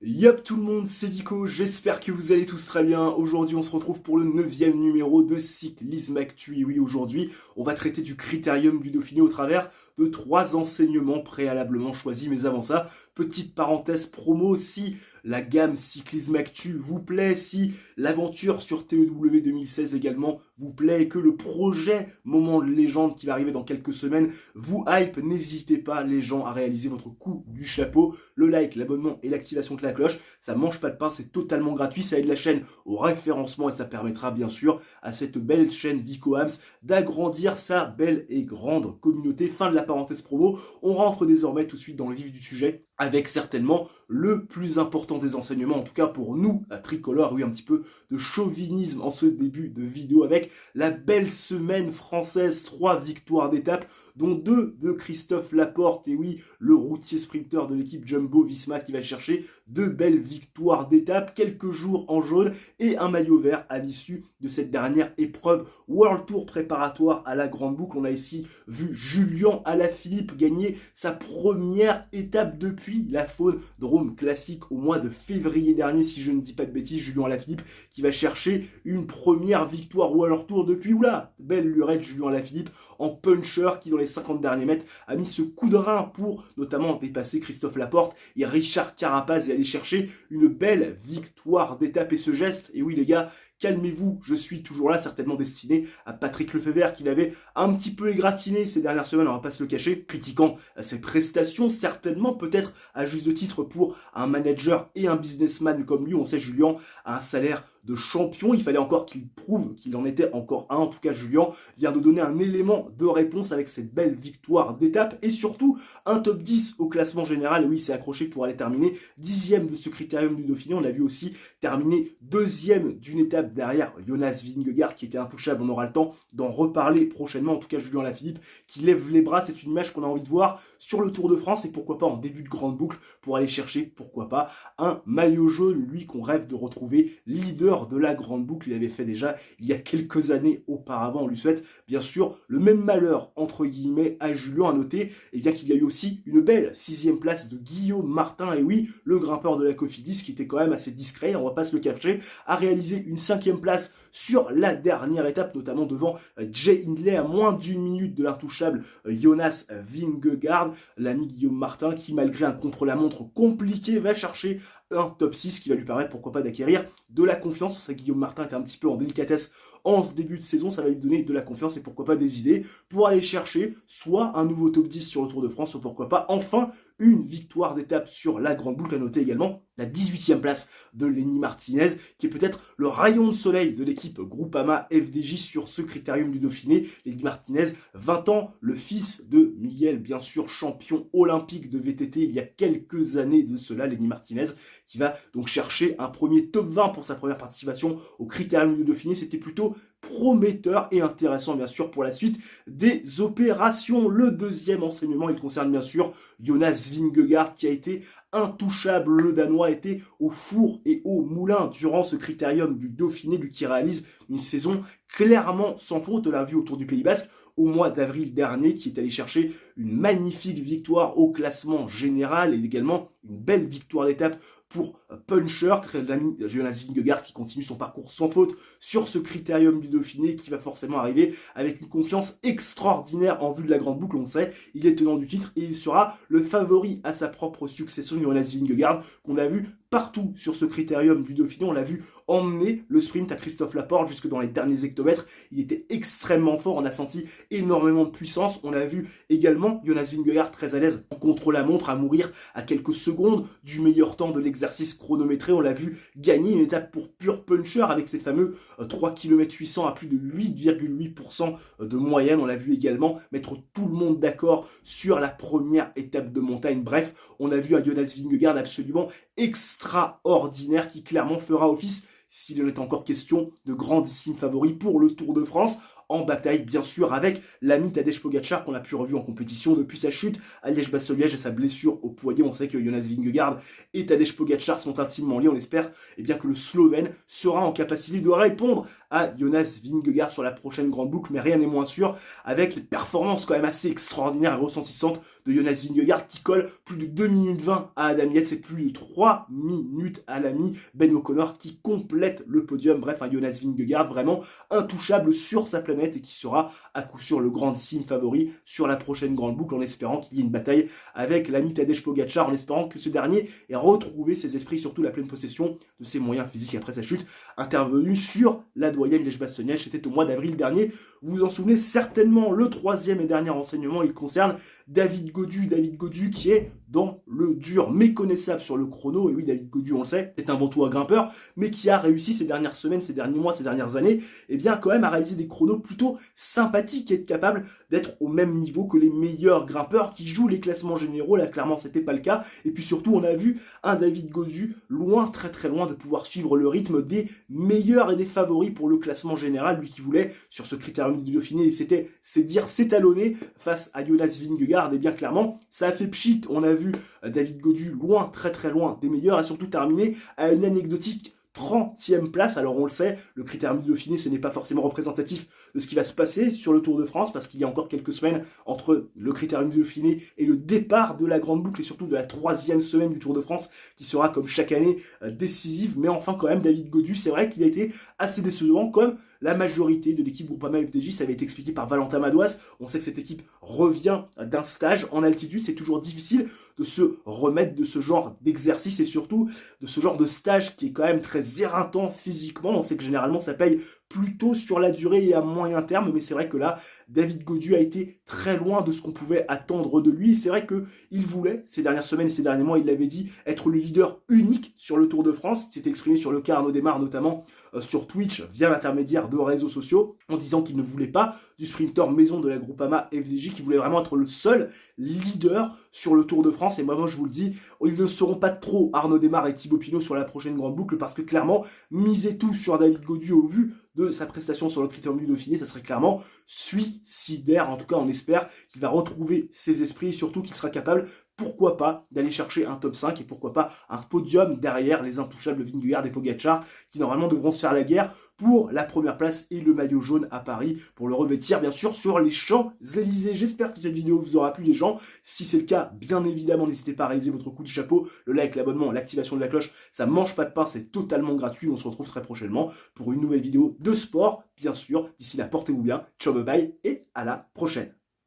Yop tout le monde, c'est Dico, j'espère que vous allez tous très bien. Aujourd'hui on se retrouve pour le 9e numéro de Cyclisme Actu. Et oui, aujourd'hui on va traiter du critérium du Dauphiné au travers de 3 enseignements préalablement choisis. Mais avant ça, petite parenthèse promo, si la gamme Cyclisme Actu vous plaît, si l'aventure sur TEW 2016 également vous plaît et que le projet Moment de légende qui va arriver dans quelques semaines vous hype, n'hésitez pas les gens à réaliser votre coup du chapeau. Le like, l'abonnement et l'activation de la cloche, ça mange pas de pain, c'est totalement gratuit, ça aide la chaîne au référencement et ça permettra bien sûr à cette belle chaîne Dicoams d'agrandir sa belle et grande communauté. Fin de la parenthèse promo, on rentre désormais tout de suite dans le vif du sujet avec certainement le plus important des enseignements, en tout cas pour nous, à Tricolore. Oui, un petit peu de chauvinisme en ce début de vidéo avec la belle semaine française, 3 victoires d'étape, dont 2 de Christophe Laporte, et oui, le routier sprinter de l'équipe Jumbo-Visma qui va chercher 2 belles victoires d'étape, quelques jours en jaune et un maillot vert à l'issue de cette dernière épreuve World Tour préparatoire à la Grande Boucle. On a ici vu Julian Alaphilippe gagner sa première étape depuis la Faune Drôme Classique au mois de février dernier, si je ne dis pas de bêtises. Julian Alaphilippe qui va chercher une première victoire World Tour depuis, oula, belle lurette Julian Alaphilippe en puncher qui dans les 50 derniers mètres a mis ce coup de rein pour notamment dépasser Christophe Laporte et Richard Carapaz et aller chercher une belle victoire d'étape. Et ce geste, et oui les gars, calmez-vous, je suis toujours là, certainement destiné à Patrick Lefebvre qui l'avait un petit peu égratigné ces dernières semaines, on va pas se le cacher, critiquant ses prestations, certainement peut-être à juste de titre pour un manager et un businessman comme lui. On sait Julien a un salaire de champion, il fallait encore qu'il prouve qu'il en était encore un. En tout cas, Julien vient de donner un élément de réponse avec cette belle victoire d'étape et surtout un top 10 au classement général. Oui, il s'est accroché pour aller terminer 10e de ce critérium du Dauphiné. On l'a vu aussi terminer 2e d'une étape derrière Jonas Vingegaard qui était intouchable. On aura le temps d'en reparler prochainement. En tout cas, Julien Alaphilippe qui lève les bras, c'est une image qu'on a envie de voir sur le Tour de France et pourquoi pas en début de grande boucle pour aller chercher, pourquoi pas, un maillot jaune, lui qu'on rêve de retrouver leader de la grande boucle. Il avait fait déjà il y a quelques années auparavant. On lui souhaite bien sûr le même malheur entre guillemets à Julien. À noter et bien qu'il y a eu aussi une belle 6e place de Guillaume Martin, et oui, le grimpeur de la Cofidis qui était quand même assez discret, on va pas se le cacher, a réalisé une 5e place sur la dernière étape, notamment devant Jay Hindley à moins d'1 minute de l'intouchable Jonas Vingegaard. L'ami Guillaume Martin qui, malgré un contre-la-montre compliqué, va chercher un top 6 qui va lui permettre pourquoi pas d'acquérir de la confiance. Ça, Guillaume Martin était un petit peu en délicatesse en ce début de saison, ça va lui donner de la confiance et pourquoi pas des idées pour aller chercher soit un nouveau top 10 sur le Tour de France, ou pourquoi pas enfin une victoire d'étape sur la Grande Boucle. À noter également la 18e place de Lenny Martinez, qui est peut-être le rayon de soleil de l'équipe Groupama FDJ sur ce critérium du Dauphiné. Lenny Martinez, 20 ans, le fils de Miguel, bien sûr, champion olympique de VTT il y a quelques années de cela. Lenny Martinez qui va donc chercher un premier top 20 pour sa première participation au critérium du Dauphiné. C'était plutôt prometteur et intéressant bien sûr pour la suite des opérations. Le deuxième enseignement, il concerne bien sûr Jonas Vingegaard qui a été intouchable. Le Danois était au four et au moulin durant ce critérium du Dauphiné, lui qui réalise une saison clairement sans faute. On l'a vu autour du Pays Basque au mois d'avril dernier, qui est allé chercher une magnifique victoire au classement général et également une belle victoire d'étape pour Puncher, l'ami Jonas Vingegaard qui continue son parcours sans faute sur ce critérium du Dauphiné, qui va forcément arriver avec une confiance extraordinaire en vue de la grande boucle. On le sait, il est tenant du titre et il sera le favori à sa propre succession. Jonas Vingegaard qu'on a vu partout sur ce critérium du Dauphiné, on l'a vu emmener le sprint à Christophe Laporte jusque dans les derniers hectomètres. Il était extrêmement fort, on a senti énormément de puissance. On a vu également Jonas Vingegaard très à l'aise en contre-la-montre, à mourir à quelques secondes du meilleur temps de l'exercice chronométré. On l'a vu gagner une étape pour pur puncher avec ses fameux 3 km 800 à plus de 8,8% de moyenne. On l'a vu également mettre tout le monde d'accord sur la première étape de montagne. Bref, on a vu un Jonas Vingegaard absolument extraordinaire qui clairement fera office, s'il en est encore question, de grandissime favori pour le Tour de France. en bataille, bien sûr, avec l'ami Tadej Pogacar qu'on a pu revu en compétition depuis sa chute à Liège-Bastogne-Liège et sa blessure au poignet. On sait que Jonas Vingegaard et Tadej Pogacar sont intimement liés. On espère bien que le Slovène sera en capacité de répondre à Jonas Vingegaard sur la prochaine grande boucle, mais rien n'est moins sûr avec les performances quand même assez extraordinaires et retentissantes de Jonas Vingegaard qui colle plus de 2 minutes 20 à Adam Yates et plus de 3 minutes à l'ami Ben O'Connor qui complète le podium. Bref, un Jonas Vingegaard vraiment intouchable sur sa planète et qui sera à coup sûr le grandissime favori sur la prochaine grande boucle, en espérant qu'il y ait une bataille avec l'ami Tadej Pogacar, en espérant que ce dernier ait retrouvé ses esprits, surtout la pleine possession de ses moyens physiques après sa chute intervenue sur la doyenne Liège-Bastogne-Liège. C'était au mois d'avril dernier. Vous vous en souvenez certainement. Le troisième et dernier renseignement, il concerne David Gaudu. David Gaudu qui est dans le dur, méconnaissable sur le chrono. Et oui, David Gaudu, on le sait, c'est un bon tout à grimpeur, mais qui a réussi ces dernières semaines, ces derniers mois, ces dernières années, et bien quand même à réaliser des chronos plutôt sympathiques et être capable d'être au même niveau que les meilleurs grimpeurs qui jouent les classements généraux. Là, clairement, c'était pas le cas. Et puis surtout, on a vu un David Gaudu loin, très très loin de pouvoir suivre le rythme des meilleurs et des favoris pour le classement général. Lui qui voulait, sur ce critérium du Dauphiné, et c'était, c'est dire, s'étalonner face à Jonas Vingegaard. Et bien clairement, ça a fait pchit. On a vu David Gaudu loin, très très loin des meilleurs, et surtout terminé à une anecdotique 30e place. Alors on le sait, le critérium du Dauphiné, ce n'est pas forcément représentatif de ce qui va se passer sur le Tour de France, parce qu'il y a encore quelques semaines entre le critérium du Dauphiné et le départ de la grande boucle, et surtout de la 3e semaine du Tour de France, qui sera comme chaque année décisive. Mais enfin quand même, David Gaudu, c'est vrai qu'il a été assez décevant, comme la majorité de l'équipe Groupama FDJ. Ça avait été expliqué par Valentin Madouas. On sait que cette équipe revient d'un stage en altitude. C'est toujours difficile de se remettre de ce genre d'exercice et surtout de ce genre de stage qui est quand même très éreintant physiquement. On sait que généralement ça paye plutôt sur la durée et à moyen terme, mais c'est vrai que là, David Gaudu a été très loin de ce qu'on pouvait attendre de lui. C'est vrai qu'il voulait, ces dernières semaines et ces derniers mois, il l'avait dit, être le leader unique sur le Tour de France. Il s'était exprimé sur le cas Arnaud Démare, notamment sur Twitch, via l'intermédiaire de réseaux sociaux, en disant qu'il ne voulait pas du sprinter maison de la Groupama FDJ, qui voulait vraiment être le seul leader sur le Tour de France. Et moi, je vous le dis, ils ne seront pas trop Arnaud Démare et Thibaut Pinot sur la prochaine grande boucle, parce que clairement, miser tout sur David Gaudu au vu de sa prestation sur le critérium du Dauphiné, ça serait clairement suicidaire. En tout cas, on espère qu'il va retrouver ses esprits et surtout qu'il sera capable, pourquoi pas, d'aller chercher un top 5 et pourquoi pas un podium derrière les intouchables Vingegaard et Pogacar qui normalement devront se faire la guerre pour la première place et le maillot jaune à Paris pour le revêtir bien sûr sur les Champs-Élysées. J'espère que cette vidéo vous aura plu les gens. Si c'est le cas, bien évidemment, n'hésitez pas à réaliser votre coup de chapeau. Le like, l'abonnement, l'activation de la cloche, ça mange pas de pain, c'est totalement gratuit. On se retrouve très prochainement pour une nouvelle vidéo de sport, bien sûr. D'ici là, portez-vous bien. Ciao, bye bye et à la prochaine.